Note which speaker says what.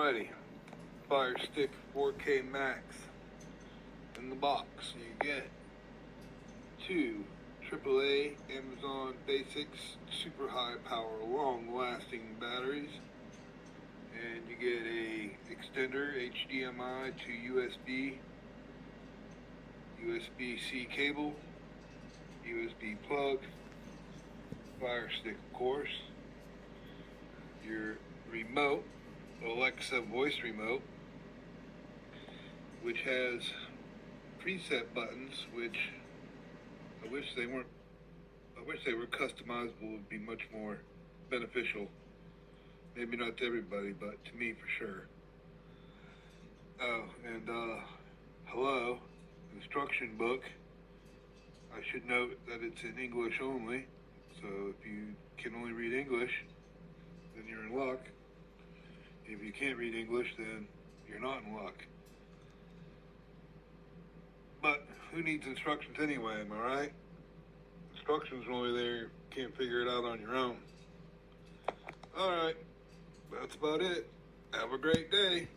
Speaker 1: Alrighty, Fire Stick 4K Max. In the box you get two AAA Amazon Basics super high power long lasting batteries, and you get a extender HDMI to USB-C cable, USB plug, Fire Stick of course, your remote, Alexa voice remote, which has preset buttons, which I wish they were customizable. Would be much more beneficial. Maybe not to everybody, but to me for sure. Oh, and hello, instruction book. I should note that it's in English only, so if you can only read English, then you're in luck. If you can't read English, then you're not in luck. But who needs instructions anyway, am I right? Instructions are only there, you can't figure it out on your own. Alright, that's about it. Have a great day.